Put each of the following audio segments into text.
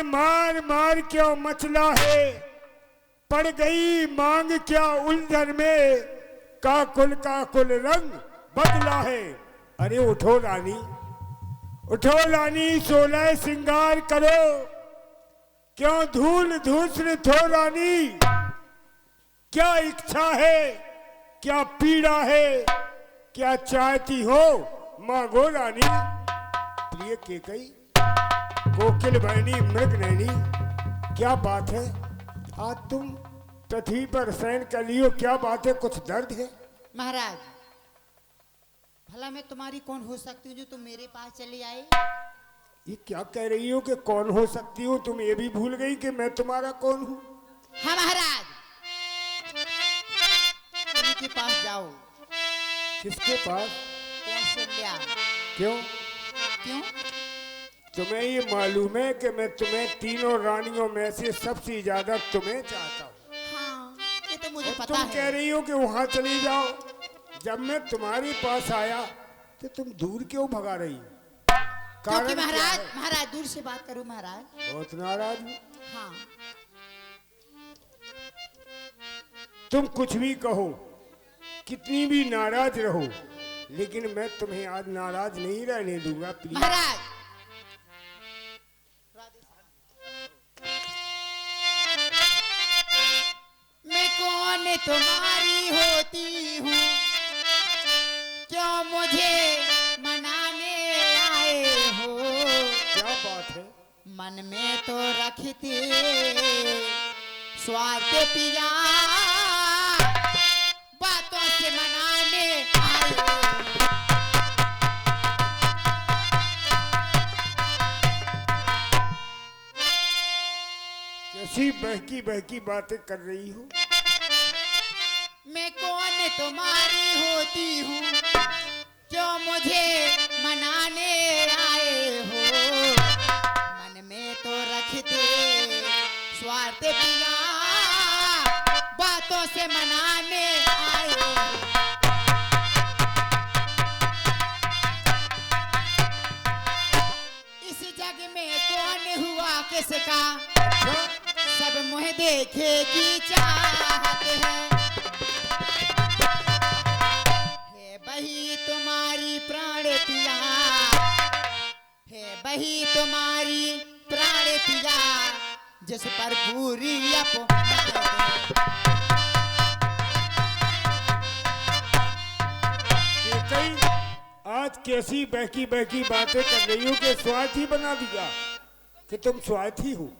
मार मार क्यों मचला है, पड़ गई मांग क्या उलझन में, काकुल रंग बदला है। अरे उठो रानी, उठो रानी, सोलह श्रृंगार करो, क्यों धूल धूसर थो रानी। क्या इच्छा है, क्या पीड़ा है, क्या चाहती हो मांगो रानी। प्रिय केकई, कोकिल बहनी मृग नैनी, क्या बात है आज तुम पृथ्वी पर शयन कर लियो, क्या बात है, कुछ दर्द है? महाराज, भला मैं तुम्हारी कौन हो सकती हूँ जो तुम मेरे पास चली आई? ये क्या कह रही हो कि कौन हो सकती हो? तुम ये भी भूल गई कि मैं तुम्हारा कौन हूँ? हाँ महाराज, उनके पास जाओ। किसके पास? कौशल्या। क्यों? क्यों? तुम्हें ये मालूम है कि मैं तुम्हें तीनों रानियों में से सबसे ज्यादा तुम्हें चाहता हूँ। हाँ, ये तो मुझे पता तुम है। कह रही हो कि वहां चली जाओ। जब मैं तुम्हारे पास आया तो तुम दूर क्यों भगा रही? क्योंकि महाराज, महाराज दूर से बात करो महाराज। बहुत नाराज हूँ। हाँ, तुम कुछ भी कहो, कितनी भी नाराज रहो, लेकिन मैं तुम्हें आज नाराज नहीं रहने दूंगा। प्लीज महाराज, मैं कौन तुम्हारी होती हूँ, क्यों मुझे मनाने आए हो? क्या बात है? मन में तो रखते स्वार्थ पिया, बातों से मनाने आए हो। कैसी बहकी बहकी बातें कर रही हो? मैं कौन तुम्हारी होती हूँ, क्यों मुझे मनाने आए हो? मन में तो रखते स्वार्थ पिया, बातों से मनाने आए हो। इस जग में कौन हुआ किसका, सब मुँह देखे की चाहत है। बही तुम्हारी प्राण पिया, है बही तुम्हारी प्राण पिया, जिस पर पूरी आज कैसी बहकी बहकी बातें कर रही हो कि स्वार्थी बना दिया कि तुम स्वार्थी हो?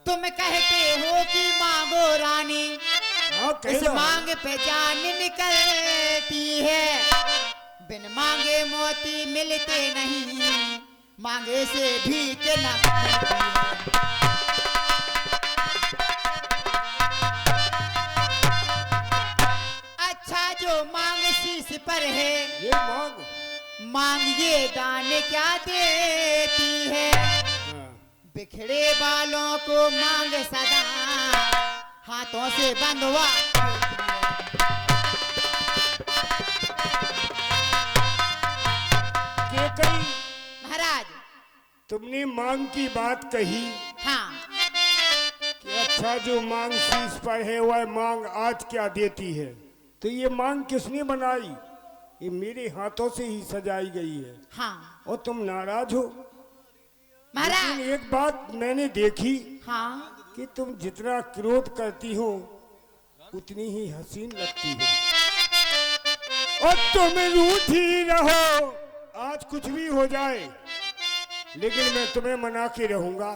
तुम कहते हो कि मांगो रानी, इस मांग पे जान निकलती है। बिन मांगे मोती मिलते नहीं, मांगे से भी न मिलती है। अच्छा जो मांग शीश पर है, ये मांग ये दान क्या देती है? बिखड़े बालों को मांग सदा हाथों से बंधवा। महाराज, तुमने मांग की बात कही। हाँ, कि अच्छा जो मांग शीश पर है वह मांग आज क्या देती है? तो ये मांग किसने बनाई? ये मेरे हाथों से ही सजाई गई है। हाँ। और तुम नाराज हो? महाराज, लेकिन एक बात मैंने देखी, हाँ, कि तुम जितना क्रोध करती हो उतनी ही हसीन लगती हो। और तुम रूठी रहो, आज कुछ भी हो जाए, लेकिन मैं तुम्हें मना के रहूंगा।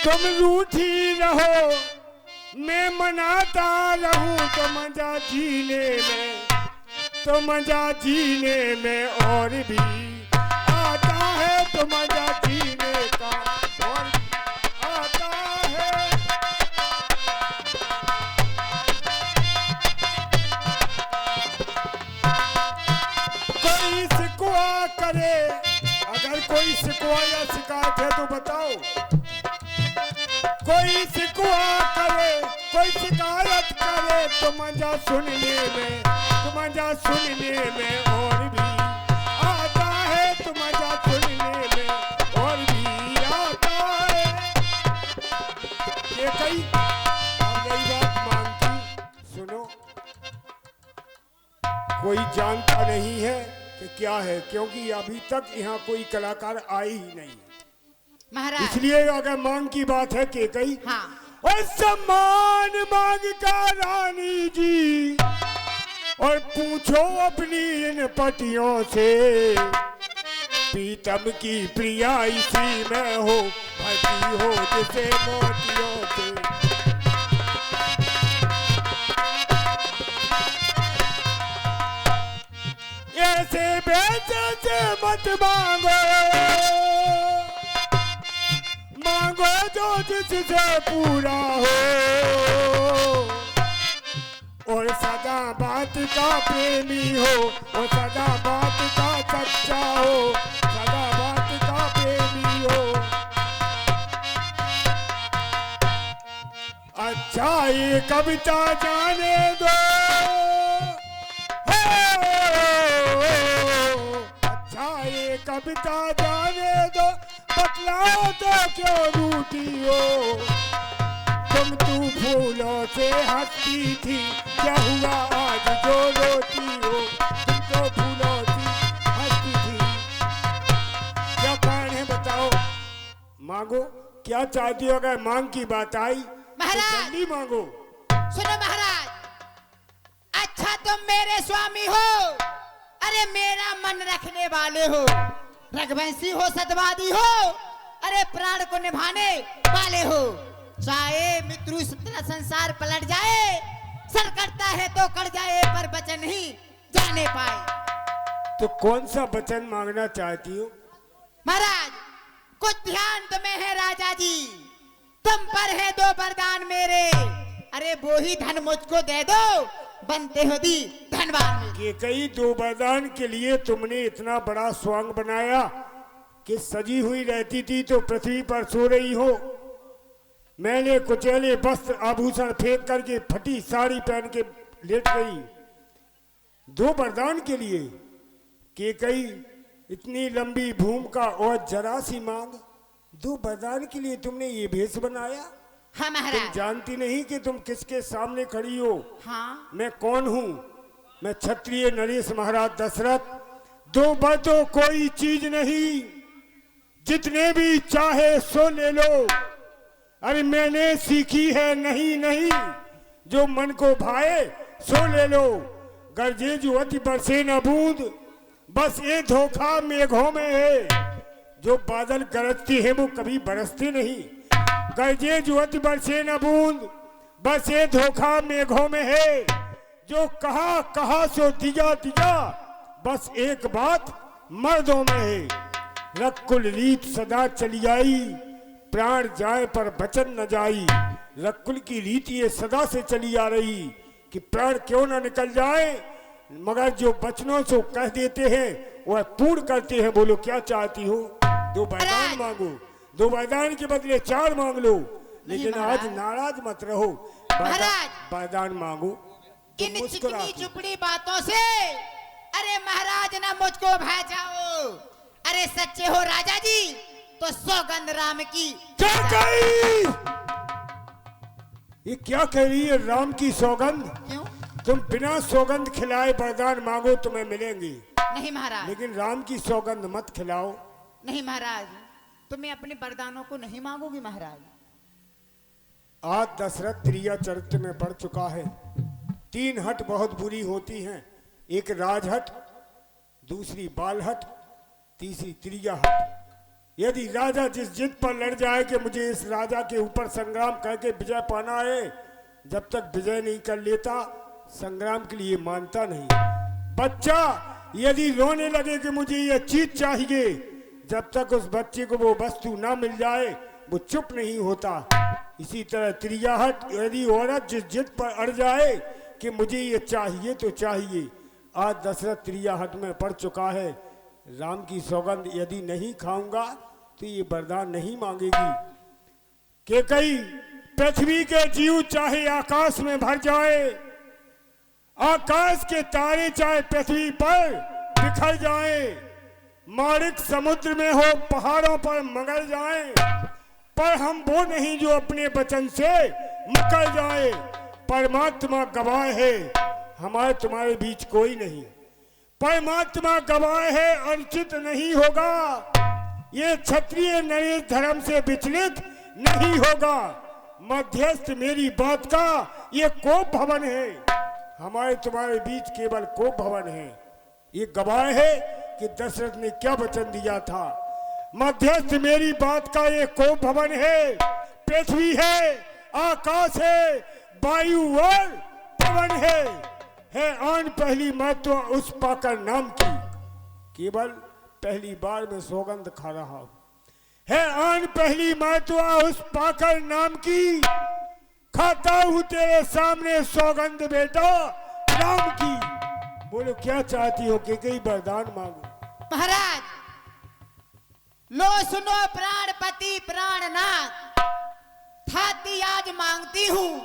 तुम रूठी रहो, मैं मनाता रहूं, तो मजा जीने में, तो मजा जीने में और भी आता है, तो मजा जीने का और आता है। कोई शिकवा करे, अगर कोई शिकवा या शिकायत है तो बताओ। कोई शिकवा करे, कोई शिकायत करे तो मजा सुनने में, तो मजा सुनने में और भी आता है, तो मजा सुनने में और भी आता है। ये कई अब नई बात मांगती सुनो, कोई जानता नहीं है कि क्या है, क्योंकि अभी तक यहाँ कोई कलाकार आए ही नहीं महाराज। इसलिए अगर मांग की बात है कि कई हाँ। और सम्मान मांग का रानी जी, और पूछो अपनी इन पतियों से, पीतम की प्रिया इसी में हो, भटी हो जिसे मोतियों से। ऐसे बेचे से मत मांगो, मांगो जो जिससे पूरा हो, और सदा बात का प्रेमी हो, और सदा बात का सच्चा हो, सदा बात का प्रेमी हो। अच्छा ये कविता जाने दो, अच्छा ये कविता जाने दो, बतलाओ तो क्यों रूठी हो, तुम तू फूलों से हंसती थी, क्या हुआ आज जो रोती हो, तुम तो फूलों से हंसती थी। क्या कारण है बताओ, मांगो क्या चाहती हो। अगर मांग की बात आई महाराज, तो जल्दी मांगो। सुनो महाराज, अच्छा तुम मेरे स्वामी हो, अरे मेरा मन रखने वाले हो, रघुवंशी हो, सतवादी हो, अरे प्राण को निभाने वाले हो। चाहे मित्रु सतना संसार पलट जाए, सर कटता है तो कट जाए, पर वचन ही जाने पाए। तो कौन सा वचन मांगना चाहती हो। महाराज कुछ ध्यान तुम्हें है राजा जी, तुम पर है दो वरदान मेरे, अरे वो ही धन मुझको दे दो, बनते हो दी धनवान मेरे। ये कई दो वरदान के लिए तुमने इतना बड़ा स्वांग बनाया कि सजी हुई रहती थी तो पृथ्वी पर सो रही हो, मैंने कुचैले वस्त्र आभूषण फेंक करके फटी साड़ी पहन के लेट गई। दो वरदान के लिए कि कई इतनी लंबी भूमिका और जरा सी मांग, दो वरदान के लिए तुमने ये भेष बनाया। हाँ तुम महाराज। जानती नहीं कि तुम किसके सामने खड़ी हो। हाँ। मैं कौन हूँ, मैं क्षत्रिय नरेश महाराज दशरथ। दो बातों कोई चीज नहीं, जितने भी चाहे सो ले लो। अरे मैंने सीखी है नहीं नहीं, जो मन को भाए सो ले लो। गरजे जो अति बरसे न बूंद, बस ये धोखा मेघों में है। जो बादल गरजती है वो कभी बरसते नहीं। गरजे जो अति बरसे न बूंद, बस ये धोखा मेघों में है। जो कहा कहा सो दिया दिया, बस एक बात मर्दों में है। रकुल रीत सदा चली आई, प्राण जाए पर वचन न जाई। रकुल की रीत ये सदा से चली आ रही कि प्राण क्यों न निकल जाए, मगर जो वचनों से कह देते हैं वह पूर्ण करते हैं। बोलो क्या चाहती हो। दो वरदान मांगो, दो वरदान के बदले चार मांग लो, लेकिन आज नाराज मत रहो। वरदान मांगो। इन चिकनी चुपड़ी बातों से अरे महाराज ना मुझको भय जाओ। अरे सच्चे हो राजा जी तो सौगंध राम की। क्या कही? ये क्या कह रही है? राम की सौगंध? क्यों? तुम बिना सौगंध खिलाए वरदान मांगो तुम्हें मिलेंगी, नहीं महाराज। लेकिन राम की सौगंध मत खिलाओ। नहीं महाराज, तुम्हें अपने वरदानों को नहीं मांगोगी महाराज। आज दशरथ त्रिया चरित्र में पढ़ चुका है। तीन हट बहुत बुरी होती हैं, एक राजहट, दूसरी बालहट, तीसरी त्रिया हट। यदि राजा जिस जिद पर लड़ जाए कि मुझे इस राजा के ऊपर संग्राम करके विजय पाना है, जब तक विजय नहीं कर लेता संग्राम के लिए मानता नहीं। बच्चा यदि रोने लगे कि मुझे यह चीज चाहिए, जब तक उस बच्चे को वो वस्तु ना मिल जाए वो चुप नहीं होता। इसी तरह त्रियाहट, यदि औरत जिस जिद पर अड़ जाए कि मुझे ये चाहिए तो चाहिए। आज दशरथ त्रियाहट में पड़ चुका है। राम की सौगंध यदि नहीं खाऊंगा तो ये वरदान नहीं मांगेगी। केकई पृथ्वी के जीव चाहे आकाश में भर जाए, आकाश के तारे चाहे पृथ्वी पर बिखर जाए, माणिक समुद्र में हो, पहाड़ों पर मगर जाए, पर हम वो नहीं जो अपने वचन से मुकर जाए। परमात्मा गवाह है, हमारे तुम्हारे बीच कोई नहीं। परमात्मा गवाह है, अनुचित नहीं होगा, ये क्षत्रिय नरेश धर्म से विचलित नहीं होगा। मध्यस्थ मेरी बात का ये कोप भवन है, हमारे तुम्हारे बीच केवल कोप भवन है। ये गवाह है कि दशरथ ने क्या वचन दिया था। मध्यस्थ मेरी बात का ये कोप भवन है, पृथ्वी है, आकाश है, वायु और पवन है आन पहली महत्व उस पाकर नाम की, केवल पहली बार में सौगंध खा रहा हूं। है आन पहली महत्व उस पाकर नाम की, खाता हूं तेरे सामने सौगंध बेटा राम की। बोलो क्या चाहती हो कि कई वरदान मांगो। महाराज लो सुनो प्राणपति प्राणनाथ, थाती आज मांगती हूँ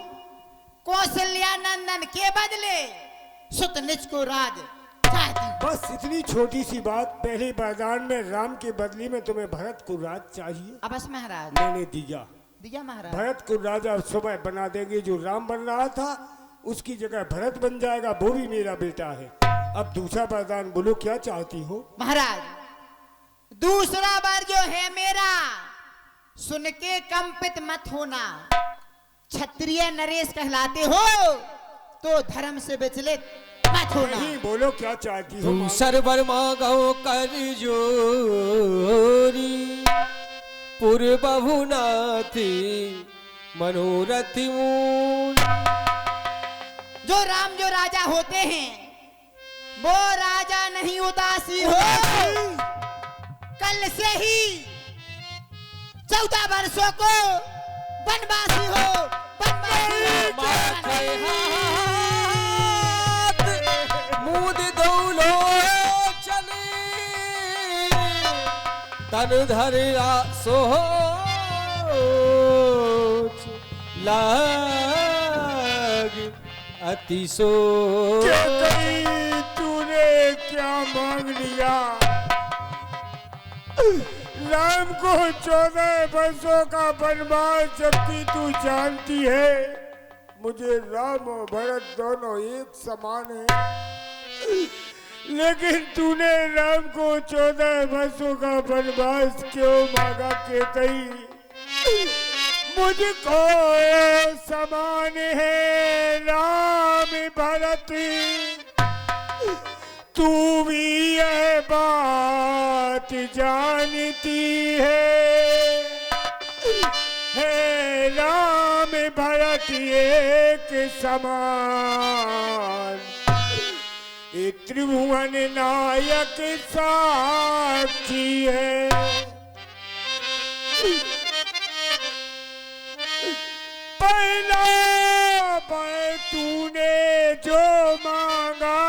कौशल्या नंदन के बदले सुत निज को राज चाहती हूँ। बस इतनी छोटी सी बात। पहले वरदान में राम के बदले में तुम्हें भरत को राज चाहिए। अब बस महाराज मैंने दिया महाराज। भरत को राजा सुबह बना देंगे। जो राम बन रहा था उसकी जगह भरत बन जाएगा, वो भी मेरा बेटा है। अब दूसरा वरदान बोलो क्या चाहती हो। महाराज दूसरा वर जो है मेरा, सुन के कंपित मत होना, क्षत्रिय नरेश कहलाते हो तो धर्म से विचलित मत होना। नहीं बोलो क्या चाहती हो। तुम सरवर मांगो कर जोरी, पूर्व नाथी मनोरथी मूल। जो राम जो राजा होते हैं वो राजा नहीं उदासी हो, कल से ही 14 वर्षों को वनवासी हो। मुद दौलो चली तन धरा सोच लाग अति सोच। तूने क्या मांग लिया। राम को 14 वर्षों का वनवास, जबकि तू जानती है मुझे राम और भरत दोनों एक समान है, लेकिन तूने राम को 14 वर्षों का वनवास क्यों मांगा के कही। मुझको समान है राम भरत, तू भी यह बात जानती है राम भरत एक समान, ये त्रिभुवन नायक साक्षी है। पहला पर तूने जो मांगा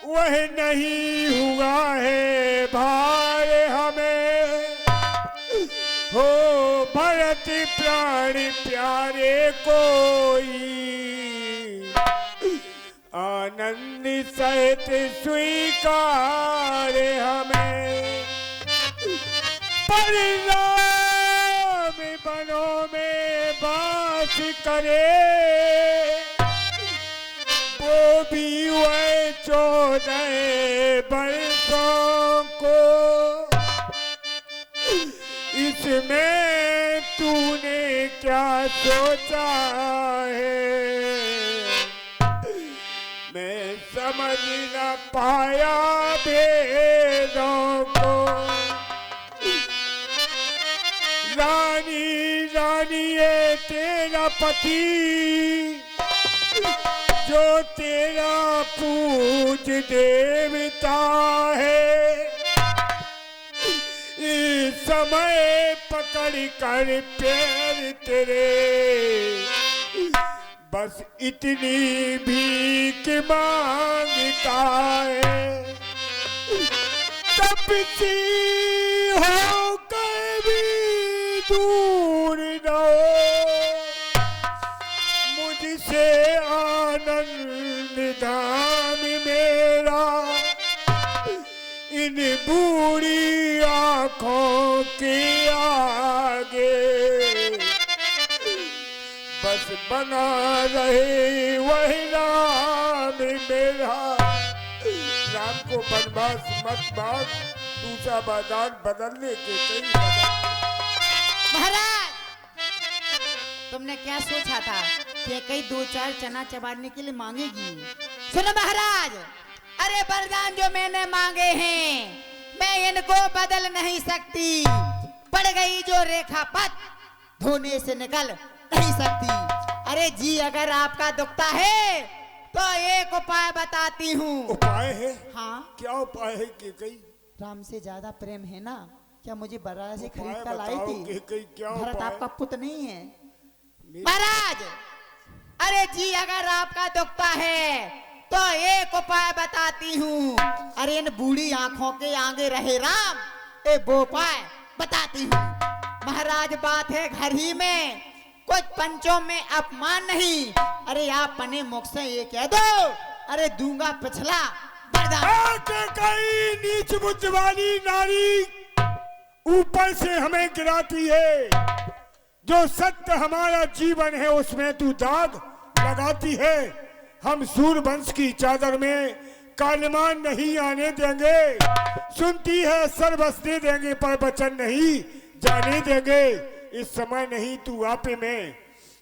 वह नहीं हुआ है भार हमें, हो भरत प्राण प्यारे कोई, आनंद सहित स्वीकार हमें। परिणाम बनों में बात करे, वो भी वह 14 वर्षों को, इसमें तूने क्या सोचा है, मैं समझ न पाया भेदों को। रानी रानी ये तेरा पति, जो तेरा पूज देवता है, इस समय पकड़ कर पैर तेरे, बस इतनी भीख मांगता है। तब सी हो कभी दूर इन बूढ़ी आंखों के आगे बस बना रहे वही राम मेरा। राम को बनवास मत मांग, दूसरा वरदान बदलने के कई महाराज, तुमने क्या सोचा था कि कई 2-4 चना चबाने के लिए मांगेगी? सुनो महाराज, अरे वरदान जो मैंने मांगे हैं मैं इनको बदल नहीं सकती। पड़ गई जो रेखा पथ धोने से निकल नहीं सकती। अरे जी, अगर आपका दुखता है तो एक उपाय बताती हूँ। उपाय है? हाँ। क्या उपाय है? कि कई राम से ज्यादा प्रेम है ना? क्या मुझे बराह से खरीद कर लाई बताओ थी? क्या भरत उपाय? आपका पुत्र नहीं है महाराज? अरे जी, अगर आपका दुखता है तो एक उपाय बताती हूँ। अरे इन बूढ़ी आंखों के आगे रहे राम, ए वो उपाय बताती हूँ। महाराज, बात है घर ही में, कुछ पंचों में अपमान नहीं। अरे आप पने मुख से ये कह दो, अरे दूंगा पिछला वरदान। कई नीच बुद्ध वाली नारी ऊपर से हमें गिराती है। जो सत्य हमारा जीवन है उसमें तू दाग लगाती है। हम सूर्यवंश की चादर में कालमान नहीं आने देंगे। सुनती है सर बसने देंगे पर वचन नहीं जाने देंगे। इस समय नहीं तू आपे में,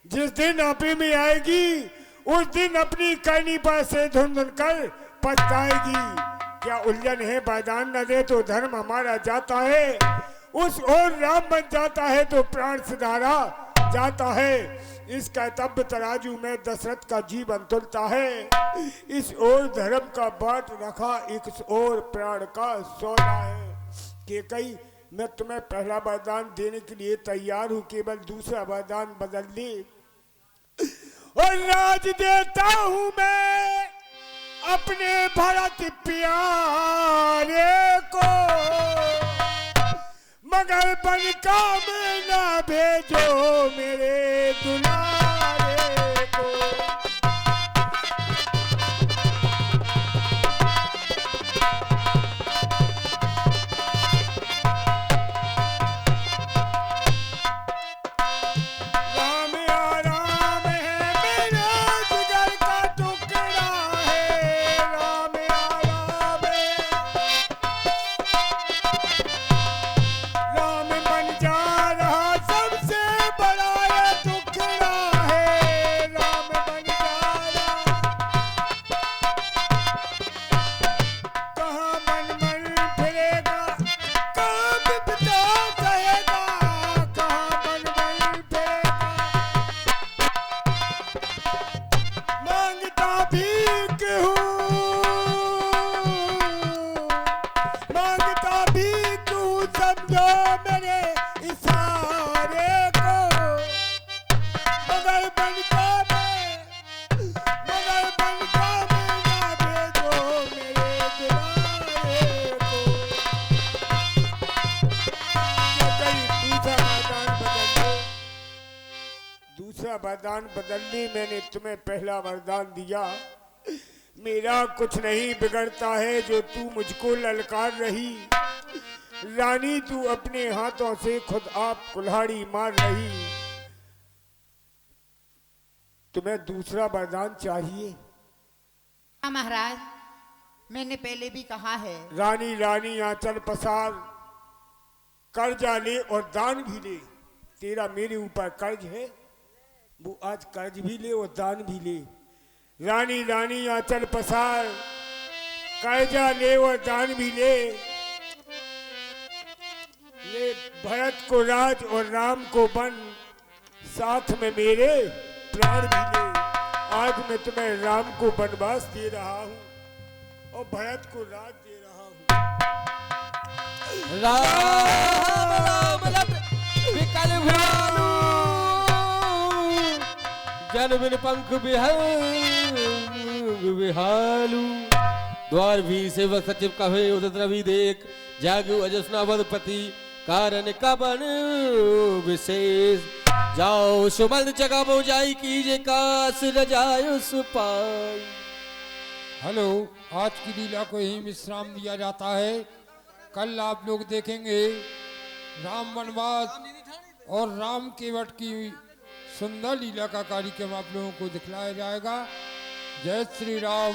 जिस दिन आपे में आएगी उस दिन अपनी करनी पर से धुन कर पछताएगी। क्या उलझन है? वरदान न दे तो धर्म हमारा जाता है, उस ओर राम बन जाता है तो प्राण सुधारा जाता है। इस कर्तव्य तराजू में दशरथ का जीवन तुलता है। इस ओर धर्म का बाट रखा, इस ओर प्राण का सोना है। कि कई मैं तुम्हें पहला वरदान देने के लिए तैयार हूँ, केवल दूसरा वरदान बदल दे और राज देता हूँ मैं अपने भरत प्यारे को। मगर बन काम न भेजो मेरे दुलारे को। राम आराम है मेरे जिगर का टुकड़ा है। राम आराम है, राम बन जा रहा सबसे बड़ा ये टुकड़ा है। राम बन जा रहा, कहाँ मन मन फिरेगा, कहाँ विपदा सहेगा, कहाँ मन मन फिरेगा। मांगता भीख हूँ, मांगता भीख हूँ, समझो मेरे इशारे को। मगर बनता मैं, मगर बनता मैं ना भेजो मेरे दुलारे को। दूसरा वरदान बदलने मैंने तुम्हें पहला वरदान दिया। मेरा कुछ नहीं बिगड़ता है जो तू मुझको ललकार रही। रानी तू अपने हाथों से खुद आप कुल्हाड़ी मार रही। तुम्हें दूसरा वरदान चाहिए? हाँ महाराज, मैंने पहले भी कहा है। रानी रानी आंचल पसार, कर्जा ले और दान भी ले। तेरा मेरे ऊपर कर्ज है, वो आज कर्ज भी ले और दान भी ले। रानी रानी आंचल पसार, कर्जा ले और दान भी ले। ले भरत को राज और राम को वन, साथ में मेरे प्राण भी ले। आज मैं तुम्हें राम को वनवास दे रहा हूँ और भरत को राज दे रहा हूँ। राम राम लट विकल भानु, जन बिन पंख बिहालू। द्वार भी सेवक सचिव कहे उदित रवि देख, जागु अजस्ना वदपति कारण कबन विशेष। जाओ सुमंद जगह मोजाई कीजे कास रजायो सुपाई। हेलो, आज की लीला को ही विश्राम दिया जाता है। कल आप लोग देखेंगे राम वनवास और राम केवट की सुंदर लीला का कार्यक्रम आप लोगों को दिखलाया जाएगा। जय श्री राम।